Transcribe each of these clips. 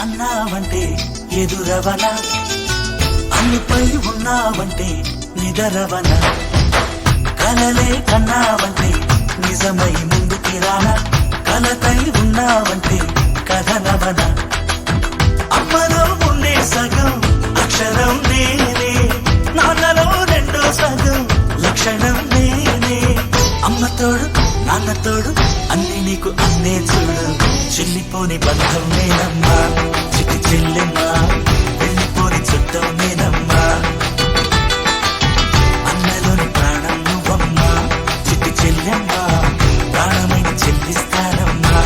అన్నావంటే ఎదురవన, అన్నిపై ఉన్నావంటే నిదరవన, కలలే కన్నావంటే నిజమై ముందుకి రానా, కలతై ఉన్నావంటే కథనవన. అమ్మలో ఉండే సగం అక్షరం నేనే, నాన్నలో రెండో సగం లక్షణం నేనే. అమ్మ తోడు నాన్న తోడు అన్ని నీకు అన్నే చూడు, చెల్లిపోని బంధం నేనమ్మా, చిట్టి చెల్లెమ్మా, వెళ్ళిపోని చుట్టం నేనమ్మా. అన్నలోని ప్రాణం నువ్వమ్మా, చిట్టి చెల్లెమ్మా, ప్రాణమైన చెల్లిస్తానమ్మా.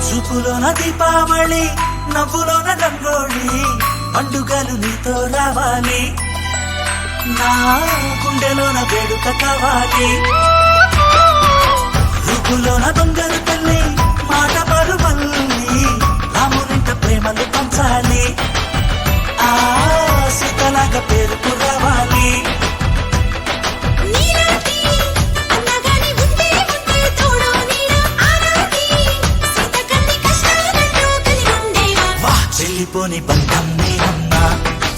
చూపులోన దీపావళి, నవ్వులోన రంగోళి, పండుగలు నీతో రావాలి, నా గుండెలోన వేడుక కావాలి. రూపులోన దొంగలు తల్లి, మాట పరువల్లి, రామునింట ప్రేమలు పంచాలి, ఆ సీతలాగా పేరుకు రావాలి. వెళ్ళిపోని బంధం నేనమ్మా,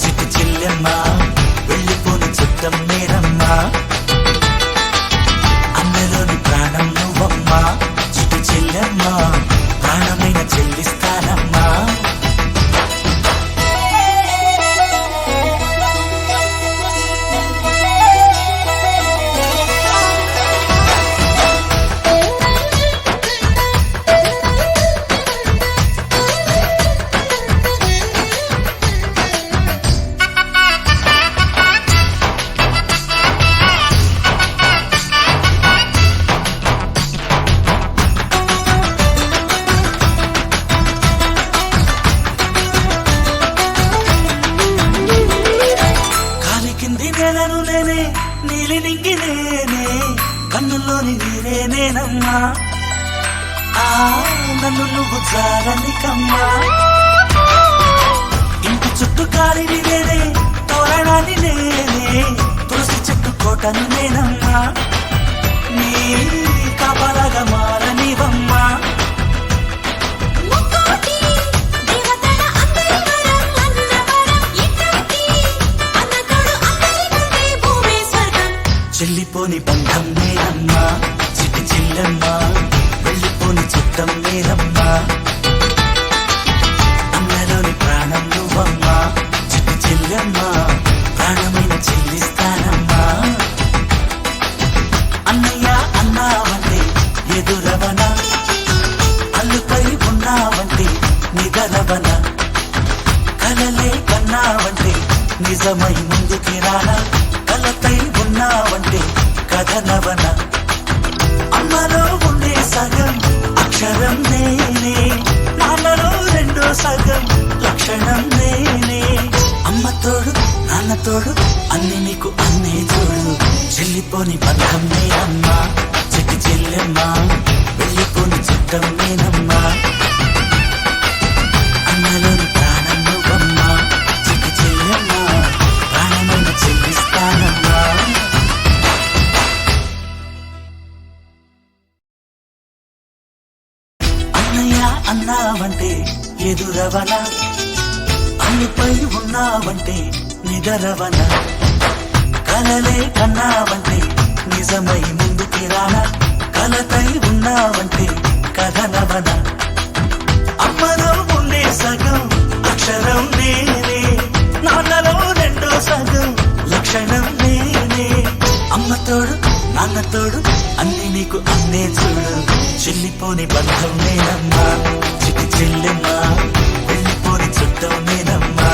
చిట్టి చెల్లెమ్మా, వెళ్ళిపోని చుట్టం నేనమ్మా. అన్నలోని ప్రాణం నువ్వమ్మా, చిట్టి చెల్లెమ్మా, ప్రాణమైన చెల్లిస్తానమ్మా. నెలను నేనే, నీలి నింగి నేనే, కన్నుల్లోని నీరే నేనమ్మా, ఆ నన్ను నువ్వు జారనికమ్మా. ఇంటి చుట్టూ కాలిని నేనే, తోరణాన్ని నేనే, తులసి చెట్టు కోటను నేనమ్మా, నీ కాపలాగా మారనివమ్మా. చెల్లిపోని బంధం నేనమ్మా, చిట్టి చెల్లెమ్మా, వెళ్ళిపోని చుట్టం నేనమ్మా. అన్నలోని ప్రాణం నువ్వమ్మా, చిట్టి చెల్లెమ్మా, ప్రాణమైన చెల్లిస్తానమ్మా. అన్నయ్య అన్నావంటే ఎదురవన, అల్లుపై ఉన్నావంటే నిగరవన, కలలే కన్నావంటే నిజమై ముందుకి రానా, కలతై ఉన్నావంటే కథనవన. అమ్మలో ఉండే సగం అక్షరం నేనే, నాన్నలో రెండో సగం లక్షణం నేనే. అమ్మ తోడు నాన్న తోడు అన్ని నీకు అన్నే చూడు, చెల్లిపోని బంధం నేనమ్మా, చిట్టి చెల్లెమ్మా, వెళ్ళిపోని చుట్టం నేనమ్మా. అన్నలోని ప్రాణం నువ్వమ్మా, చిట్టి చెల్లెమ్మా, ప్రాణమైన చెల్లిస్తానమ్మా. అన్నయ్య అన్నావంటే ఎదురవన, అన్నిపై ఉన్నావంటే నిదరవన, కలలే కన్నావంటే నిజమై ముందుకి రానా, కలతై ఉన్నావంటే కథనవన. అమ్మలో ఉండే సగం అక్షరం నేనే, నాన్నలో రెండో సగం లక్షణం నేనే. అమ్మ తోడు నాన్న తోడు అన్ని నీకు అన్నే చూడు, చెల్లిపోని బంధం నేనమ్మా, చిట్టి చెల్లెమ్మా, వెళ్ళిపోని చుట్టం నేనమ్మా.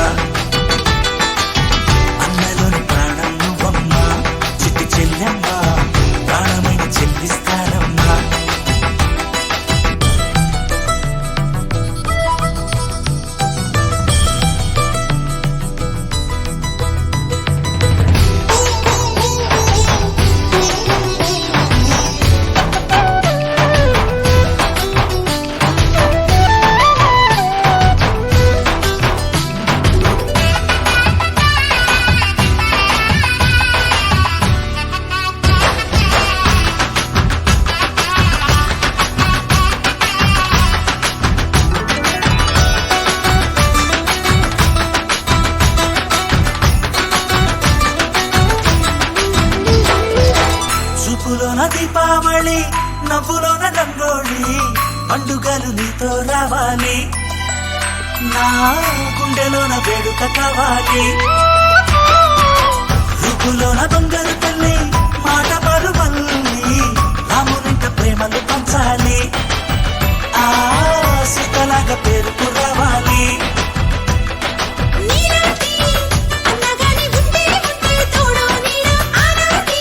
నవ్వులోన రంగోళి పండుగలు నీతో రావాలి నా గుండెలోన వేడుక కావాలి రూపులోన బంగారు తల్లి మాట పరుమల్లి రామునింట ప్రేమలు పంచాలి ఆ సీతలాగా పేరుకు రావాలి నీలాంటి అన్నగాని ఉంటే తోడో నీడ ఆనాటి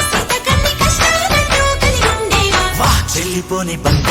సీత కన్ని కష్టాలతో కలిగి ఉండేవా వా చెల్లిపోని బంగారు